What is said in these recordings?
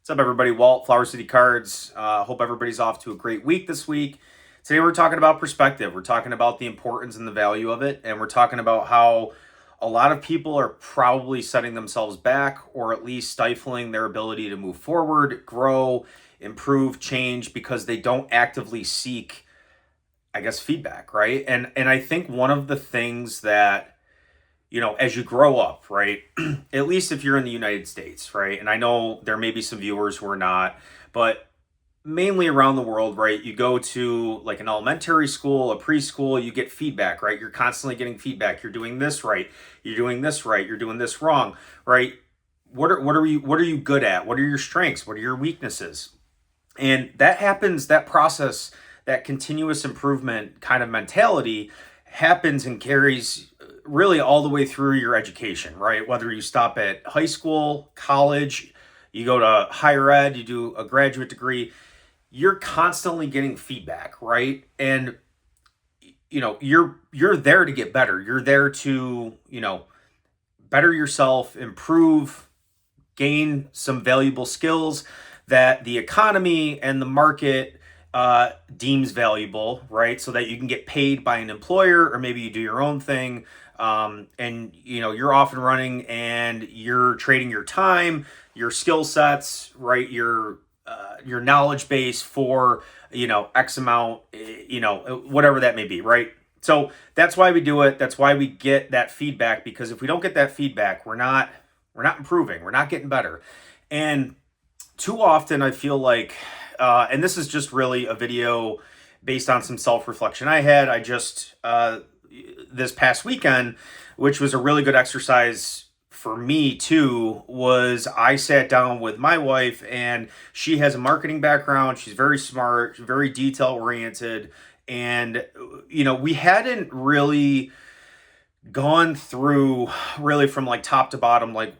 What's up, everybody? Walt, Flower City Cards. Hope everybody's off to a great week this week. Today, we're talking about perspective. We're talking about the importance and the value of it. And we're talking about how a lot of people are probably setting themselves back or at least stifling their ability to move forward, grow, improve, change because they don't actively seek, I guess, feedback, right? And I think one of the things that as you grow up, right? At least if you're in the United States, right? And I know there may be some viewers who are not, but mainly around the world, right? You go to like an elementary school, a preschool, you get feedback, right? You're constantly getting feedback. You're doing this right. You're doing this right. You're doing this wrong, right? What are you good at? What are your strengths? What are your weaknesses? And that happens, that process, that continuous improvement kind of mentality happens and carries really all the way through your education, right? Whether you stop at high school, college, you go to higher ed, you do a graduate degree, you're constantly getting feedback, right? And you're there to get better. You're there to, better yourself, improve, gain some valuable skills that the economy and the market deems valuable, right? So that you can get paid by an employer, or maybe you do your own thing, and you're off and running, and you're trading your time, your skill sets, right? Your knowledge base for X amount, whatever that may be, right? So that's why we do it. That's why we get that feedback, because if we don't get that feedback, we're not improving. We're not getting better. And too often I feel like, and this is just really a video based on some self-reflection I had. I just, this past weekend, which was a really good exercise for me too, was I sat down with my wife, and she has a marketing background. She's very smart, very detail oriented. And, we hadn't really gone through really from like top to bottom, like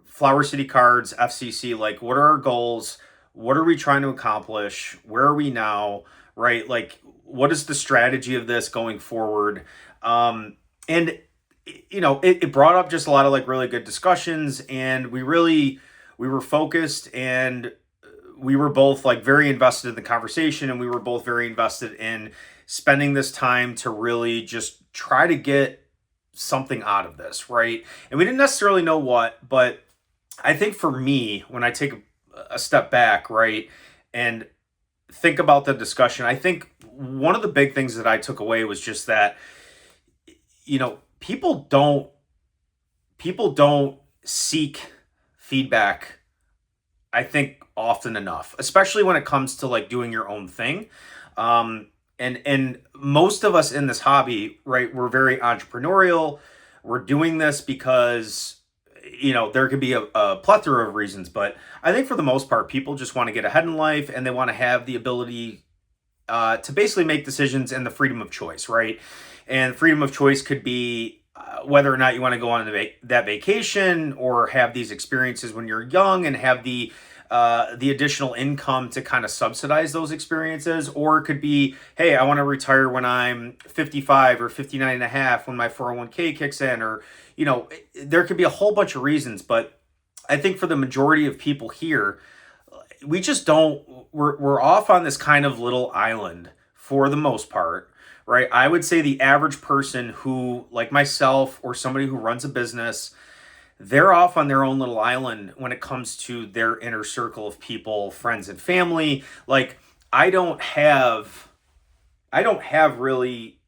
Flower City Cards, FCC, like what are our goals? What are we trying to accomplish? Where are we now? Right? Like, what is the strategy of this going forward? And it brought up just a lot of like really good discussions, and we were focused, and we were both like very invested in the conversation, and we were both very invested in spending this time to really just try to get something out of this, right? And we didn't necessarily know what, but I think for me, when I take a step back, right, and think about the discussion, I think one of the big things that I took away was just that, people don't seek feedback, I think, often enough, especially when it comes to like doing your own thing. And most of us in this hobby, right, we're very entrepreneurial. We're doing this because there could be a plethora of reasons, but I think for the most part, people just want to get ahead in life, and they want to have the ability to basically make decisions and the freedom of choice, right? And freedom of choice could be whether or not you want to go on that vacation, or have these experiences when you're young and have the additional income to kind of subsidize those experiences. Or it could be, hey, I want to retire when I'm 55 or 59 and a half, when my 401k kicks in, or, there could be a whole bunch of reasons. But I think for the majority of people here, we just don't, we're off on this kind of little island for the most part, right? I would say the average person who, like myself or somebody who runs a business, they're off on their own little island when it comes to their inner circle of people, friends and family. Like, I don't have really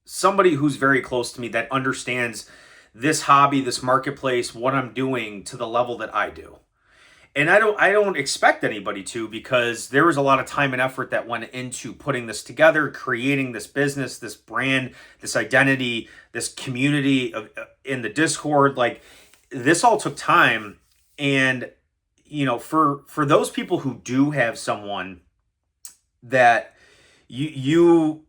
somebody who's very close to me that understands this hobby, this marketplace, what I'm doing to the level that I do. And I don't expect anybody to, because there was a lot of time and effort that went into putting this together, creating this business, this brand, this identity, this community in the Discord. Like, this all took time. And for those people who do have someone that you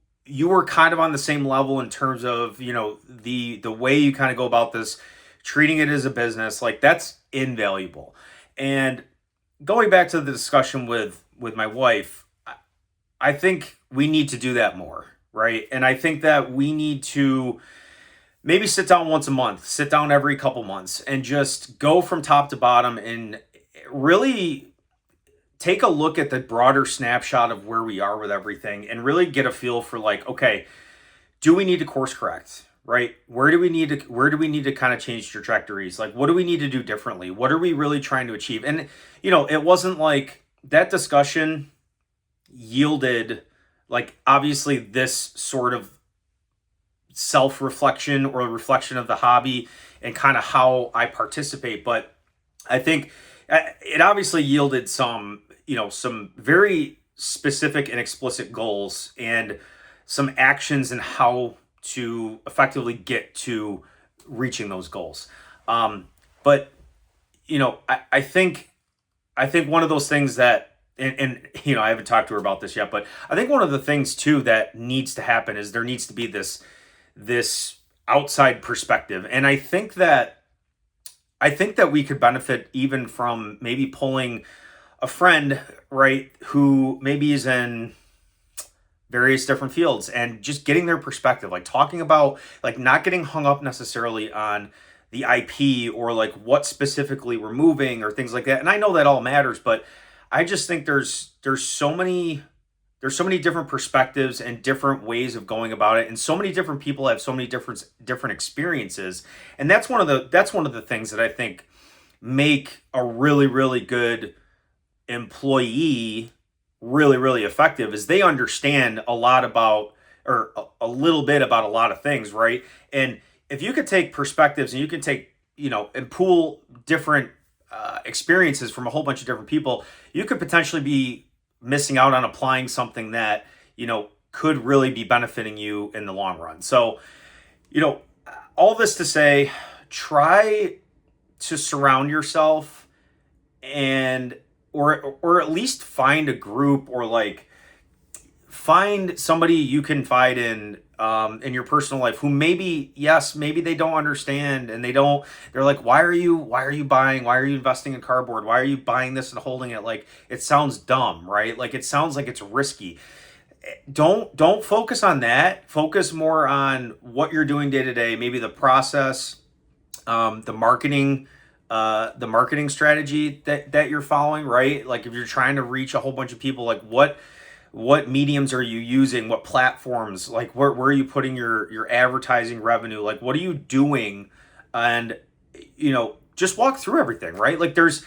were kind of on the same level in terms of the way you kind of go about this, treating it as a business, like, that's invaluable. And going back to the discussion with my wife, I think we need to do that more, right? And I think that we need to maybe sit down once a month, sit down every couple months, and just go from top to bottom, and really take a look at the broader snapshot of where we are with everything and really get a feel for like, okay, do we need to course correct? Right? Where do we need to kind of change trajectories? Like what do we need to do differently? What are we really trying to achieve? And it wasn't like that discussion yielded like obviously this sort of self-reflection or reflection of the hobby and kind of how I participate, but I think it obviously yielded some very specific and explicit goals and some actions and how to effectively get to reaching those goals. But I think one of those things that, and I haven't talked to her about this yet, but I think one of the things too that needs to happen is there needs to be this outside perspective, and I think that we could benefit even from maybe pulling a friend, right, who maybe is in various different fields and just getting their perspective, like talking about like not getting hung up necessarily on the IP or like what specifically we're moving or things like that. And I know that all matters, but I just think there's so many different perspectives and different ways of going about it, and so many different people have so many different experiences, and that's one of the things that I think make a really really good employee really really effective is they understand a lot about or a little bit about a lot of things, right? And if you could take perspectives and you can take and pool different experiences from a whole bunch of different people, you could potentially be missing out on applying something that could really be benefiting you in the long run. So you know all this to say, try to surround yourself and or at least find a group or like find somebody you confide in your personal life who maybe, yes, maybe they don't understand and they're like, why are you investing in cardboard, why are you buying this and holding it, like it sounds dumb, right? Like it sounds like it's risky. Don't focus on that. Focus more on what you're doing day to day, maybe the process, the marketing strategy that you're following, right? Like if you're trying to reach a whole bunch of people, like what mediums are you using, what platforms, like where are you putting your advertising revenue, like what are you doing? And just walk through everything, right? Like there's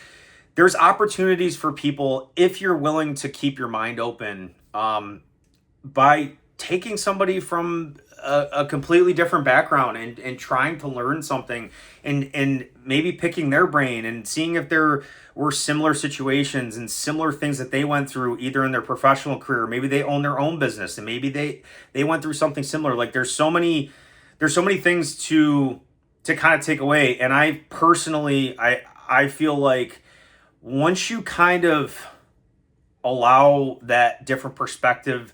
opportunities for people if you're willing to keep your mind open, by taking somebody from a completely different background and trying to learn something and maybe picking their brain and seeing if there were similar situations and similar things that they went through either in their professional career. Maybe they own their own business and maybe they went through something similar. Like there's so many things to kind of take away. And I personally, I feel like once you kind of allow that different perspective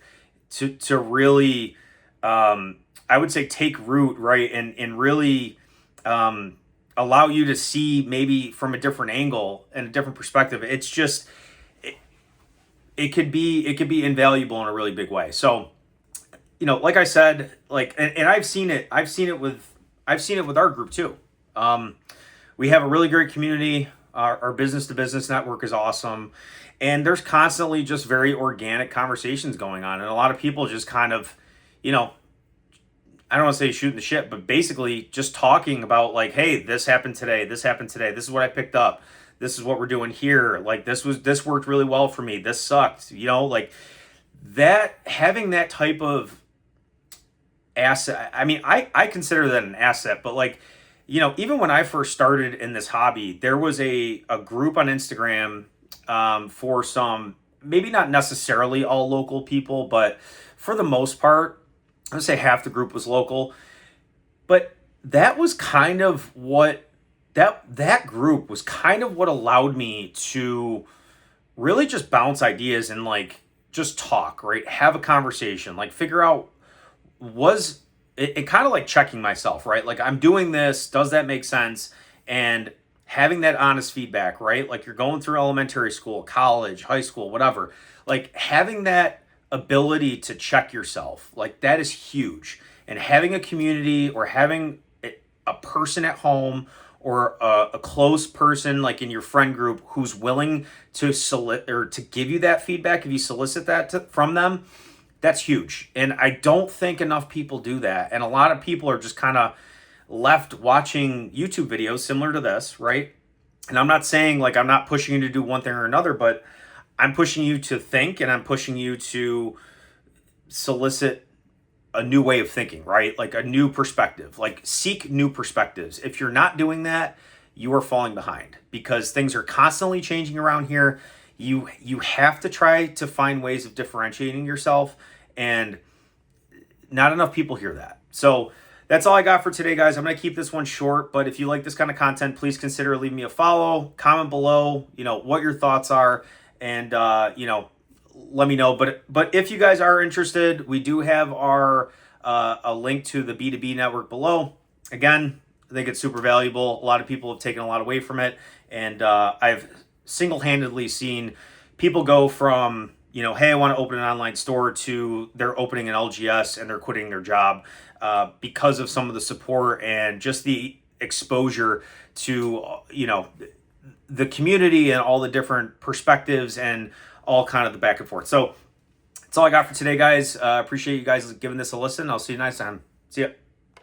to really, I would say, take root, right, and really allow you to see maybe from a different angle and a different perspective. It's just it could be invaluable in a really big way. So like I said, like, and I've seen it with our group too. We have a really great community. Our business to business network is awesome. And there's constantly just very organic conversations going on. And a lot of people just kind of, I don't want to say shooting the shit, but basically just talking about like, hey, this happened today. This happened today. This is what I picked up. This is what we're doing here. Like this worked really well for me. This sucked. Like that, having that type of asset. I mean, I consider that an asset, but like, even when I first started in this hobby, there was a group on Instagram, for some, maybe not necessarily all local people, but for the most part, I would say half the group was local. But that was kind of what that group was kind of what allowed me to really just bounce ideas and like just talk, right? Have a conversation, like figure out was it kind of like checking myself, right? Like I'm doing this, does that make sense? And having that honest feedback, right? Like you're going through elementary school, college, high school, whatever. Like having that ability to check yourself, like that is huge. And having a community or having a person at home or a close person like in your friend group who's willing to to give you that feedback if you solicit that from them, that's huge. And I don't think enough people do that. And a lot of people are just kind of left watching YouTube videos similar to this, right? And I'm not saying like I'm not pushing you to do one thing or another, but I'm pushing you to think, and I'm pushing you to solicit a new way of thinking, right? Like a new perspective, like seek new perspectives. If you're not doing that, you are falling behind because things are constantly changing around here. You have to try to find ways of differentiating yourself, and not enough people hear that. So that's all I got for today, guys. I'm going to keep this one short, but if you like this kind of content, please consider leaving me a follow, comment below, what your thoughts are, and, let me know. But if you guys are interested, we do have our, a link to the B2B network below. Again, I think it's super valuable. A lot of people have taken a lot away from it. And, I've single-handedly seen people go from, hey, I want to open an online store to they're opening an LGS and they're quitting their job because of some of the support and just the exposure to, the community and all the different perspectives and all kind of the back and forth. So that's all I got for today, guys. Appreciate you guys giving this a listen. I'll see you next time. See ya.